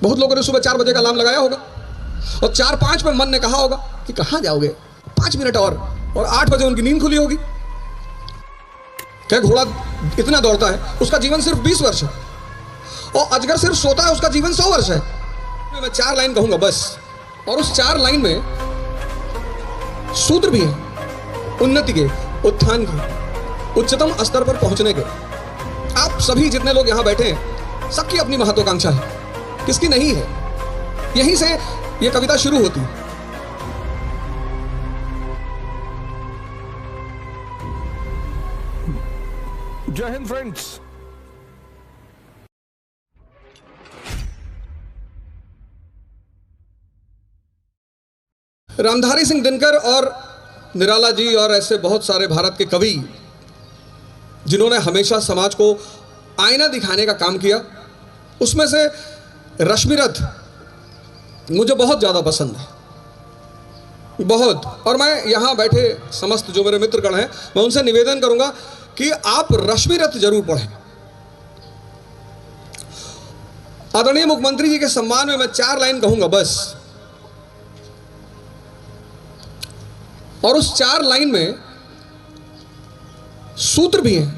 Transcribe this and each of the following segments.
बहुत लोगों ने सुबह 4 बजे का अलार्म लगाया होगा और 4-5 पे मन ने कहा होगा कि कहाँ जाओगे, 5 मिनट और 8 बजे उनकी नींद खुली होगी। क्या घोड़ा इतना दौड़ता है, उसका जीवन सिर्फ 20 वर्ष है, और अजगर सिर्फ सोता है, उसका जीवन 100 वर्ष है। मैं 4 लाइन कहूंगा बस, और उस 4 लाइन में सूत्र भी है उन्नति के, उत्थान के, उच्चतम स्तर पर पहुंचने के। आप सभी जितने लोग यहां बैठे हैं, सबकी अपनी महत्वाकांक्षा है, किसकी नहीं है। यहीं से यह कविता शुरू होती है। जय हिंद फ्रेंड्स। रामधारी सिंह दिनकर और निराला जी और ऐसे बहुत सारे भारत के कवि जिन्होंने हमेशा समाज को आईना दिखाने का काम किया, उसमें से रश्मिरथ मुझे बहुत ज़्यादा पसंद है, बहुत। और मैं यहाँ बैठे समस्त जो मेरे मित्रगण हैं, मैं उनसे निवेदन करूंगा कि आप रश्मिरथ जरूर पढ़ें। आदरणीय मुख्यमंत्री जी के सम्मान में मैं 4 लाइन कहूंगा बस, और उस 4 लाइन में सूत्र भी हैं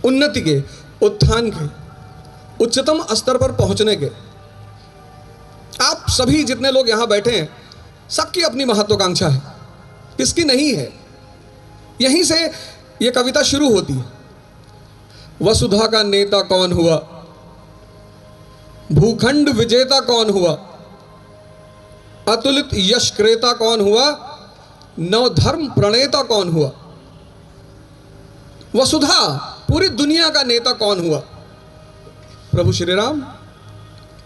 उन्नति के, उत्थान के, उच्चतम स्तर पर पहुंचने के। आप सभी जितने लोग यहां बैठे हैं, सबकी अपनी महत्वाकांक्षा है, किसकी नहीं है। यहीं से यह कविता शुरू होती है। वसुधा का नेता कौन हुआ, भूखंड विजेता कौन हुआ, अतुलित यश क्रेता कौन हुआ, नवधर्म प्रणेता कौन हुआ। वसुधा, पूरी दुनिया का नेता कौन हुआ, प्रभु श्री राम।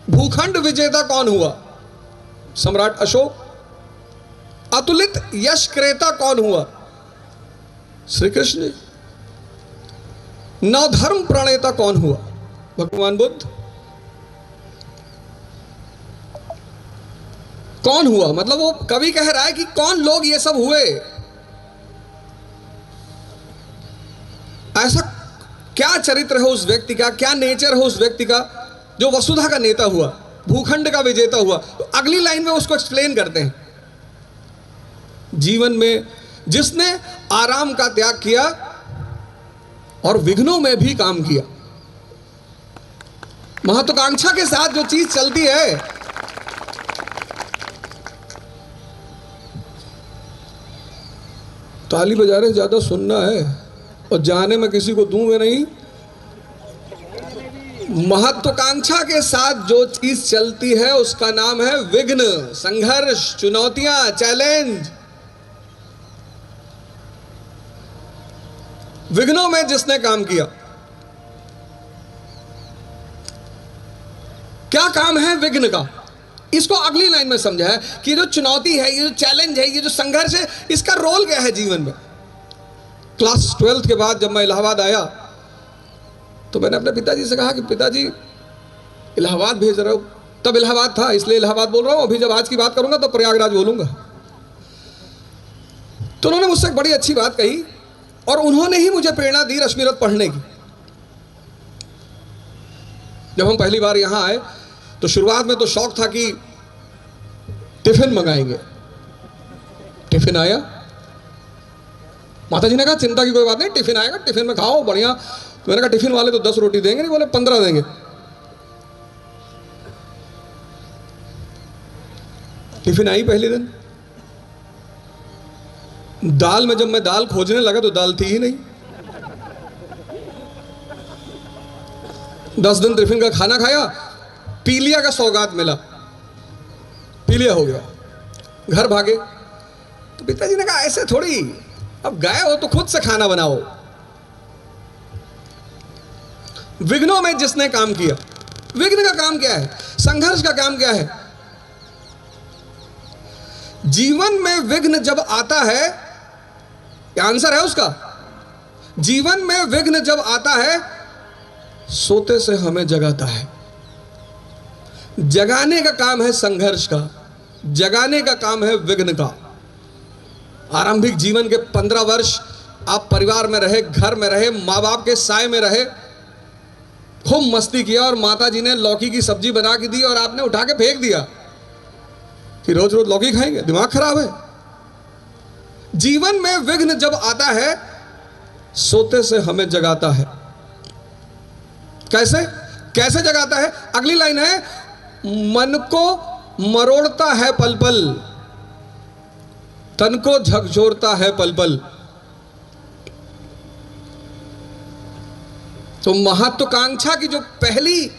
भूखंड विजेता कौन हुआ, सम्राट अशोक। अतुलित यश क्रेता कौन हुआ, श्री कृष्ण। नवधर्म प्रणेता कौन हुआ, भगवान बुद्ध। कौन हुआ मतलब वो कवि कह रहा है कि कौन लोग ये सब हुए, ऐसा क्या चरित्र है उस व्यक्ति का, क्या नेचर है उस व्यक्ति का जो वसुधा का नेता हुआ, भूखंड का विजेता हुआ। तो अगली लाइन में उसको एक्सप्लेन करते हैं, जीवन में जिसने आराम का त्याग किया और विघ्नों में भी काम किया। महत्वाकांक्षा के साथ जो चीज चलती है, ताली बजा रहे ज्यादा सुनना है और जाने में किसी को दूंगे नहीं। महत्वाकांक्षा के साथ जो चीज चलती है उसका नाम है विघ्न, संघर्ष, चुनौतियां, चैलेंज। विघ्नों में जिसने काम किया, क्या काम है विघ्न का, इसको अगली लाइन में समझा है कि ये जो चुनौती है, ये जो चैलेंज है, ये जो संघर्ष है, इसका रोल क्या है जीवन में। क्लास 12th के बाद जब मैं इलाहाबाद आया तो मैंने अपने पिताजी से कहा कि पिताजी इलाहाबाद भेज रहे हो। तब इलाहाबाद था इसलिए इलाहाबाद बोल रहा हूं, अभी जब आज की बात करूंगा तो प्रयागराज बोलूंगा। तो उन्होंने मुझसे एक बड़ी अच्छी बात कही और उन्होंने ही मुझे प्रेरणा दी रश्मिरथ पढ़ने की। जब हम पहली बार यहां आए तो शुरुआत में तो शौक था कि टिफिन मंगाएंगे। टिफिन आया, माता जी ने कहा चिंता की कोई बात नहीं, टिफिन आएगा, टिफिन में खाओ बढ़िया। तो मैंने कहा टिफिन वाले तो 10 रोटी देंगे नहीं, बोले 15 देंगे। टिफिन आई पहले दिन, दाल में जब मैं दाल खोजने लगा तो दाल थी ही नहीं। 10 दिन टिफिन का खाना खाया, पीलिया का सौगात मिला, पीलिया हो गया, घर भागे। तो पिताजी ने कहा ऐसे थोड़ी, अब गए हो तो खुद से खाना बनाओ। विघ्नों में जिसने काम किया, विघ्न का काम क्या है, संघर्ष का काम क्या है। जीवन में विघ्न जब आता है, क्या आंसर है उसका, जीवन में विघ्न जब आता है सोते से हमें जगाता है। जगाने का काम है संघर्ष का, जगाने का काम है विघ्न का। आरंभिक जीवन के 15 वर्ष आप परिवार में रहे, घर में रहे, माँ बाप के साए में रहे, खूब मस्ती किया और माता जी ने लौकी की सब्जी बना के दी और आपने उठा के फेंक दिया कि रोज रोज लौकी खाएंगे, दिमाग खराब है। जीवन में विघ्न जब आता है सोते से हमें जगाता है। कैसे कैसे जगाता है? अगली लाइन है, मन को मरोड़ता है पल पल, तन को झकझोरता है पल पल। तो महत्वाकांक्षा की जो पहली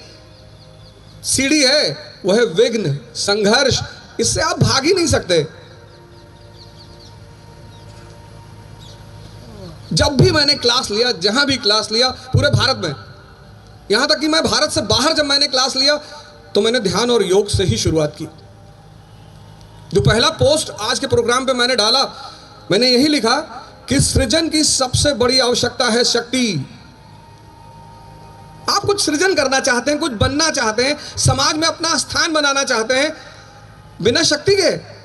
सीढ़ी है वह है विघ्न, संघर्ष। इससे आप भाग ही नहीं सकते। जब भी मैंने क्लास लिया, जहां भी क्लास लिया पूरे भारत में, यहां तक कि मैं भारत से बाहर जब मैंने क्लास लिया तो मैंने ध्यान और योग से ही शुरुआत की। जो पहला पोस्ट आज के प्रोग्राम पे मैंने डाला, मैंने यही लिखा कि सृजन की सबसे बड़ी आवश्यकता है शक्ति। आप कुछ सृजन करना चाहते हैं, कुछ बनना चाहते हैं, समाज में अपना स्थान बनाना चाहते हैं, बिना शक्ति के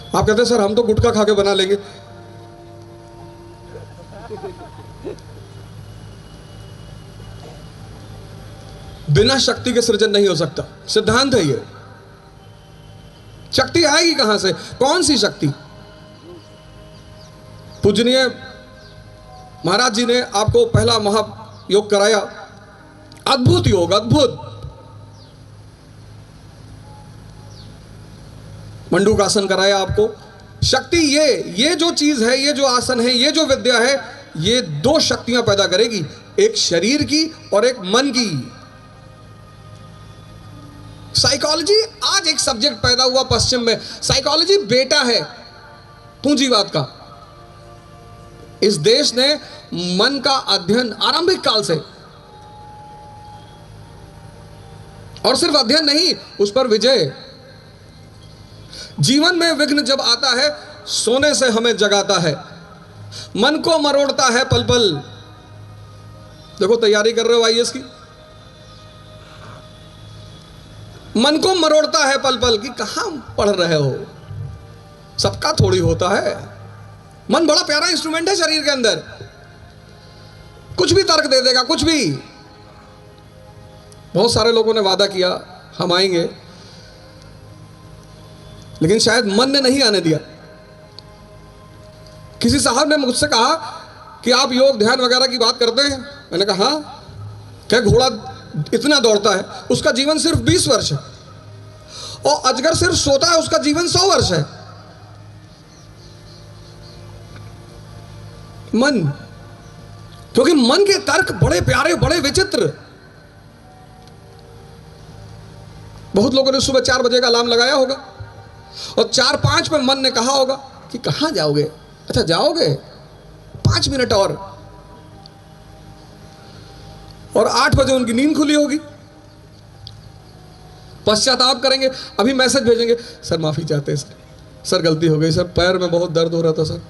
आप कहते हैं सर हम तो गुटखा खा के बना लेंगे। बिना शक्ति के सृजन नहीं हो सकता, सिद्धांत है ये। शक्ति आएगी कहां से? कौन सी शक्ति? पूजनीय महाराज जी ने आपको पहला महायोग कराया, अद्भुत योग, अद्भुत मंडूकासन कराया आपको। शक्ति ये जो चीज है, ये जो आसन है, ये जो विद्या है, ये दो शक्तियां पैदा करेगी, एक शरीर की और एक मन की। साइकोलॉजी आज एक सब्जेक्ट पैदा हुआ पश्चिम में। साइकोलॉजी बेटा है पूंजीवाद का। इस देश ने मन का अध्ययन आरंभिक काल से, और सिर्फ अध्ययन नहीं, उस पर विजय। जीवन में विघ्न जब आता है सोने से हमें जगाता है, मन को मरोड़ता है पल पल। देखो तैयारी कर रहे हो आईएएस की, मन को मरोड़ता है पल पल कि कहां पढ़ रहे हो, सबका थोड़ी होता है। मन बड़ा प्यारा इंस्ट्रूमेंट है शरीर के अंदर, कुछ भी तर्क दे देगा, कुछ भी। बहुत सारे लोगों ने वादा किया हम आएंगे, लेकिन शायद मन ने नहीं आने दिया। किसी साहब ने मुझसे कहा कि आप योग ध्यान वगैरह की बात करते हैं। मैंने कहा हाँ। क्या घोड़ा इतना दौड़ता है, उसका जीवन सिर्फ 20 वर्ष है, और अजगर सिर्फ सोता है, उसका जीवन 100 वर्ष है। मन, क्योंकि मन के तर्क बड़े प्यारे, बड़े विचित्र। बहुत लोगों ने सुबह 4 बजे का अलार्म लगाया होगा और 4-5 पे मन ने कहा होगा कि कहां जाओगे? अच्छा जाओगे 5 मिनट और 8 बजे उनकी नींद खुली होगी। पश्चाताप करेंगे, अभी मैसेज भेजेंगे, सर माफी चाहते हैं सर गलती हो गई सर, पैर में बहुत दर्द हो रहा था सर,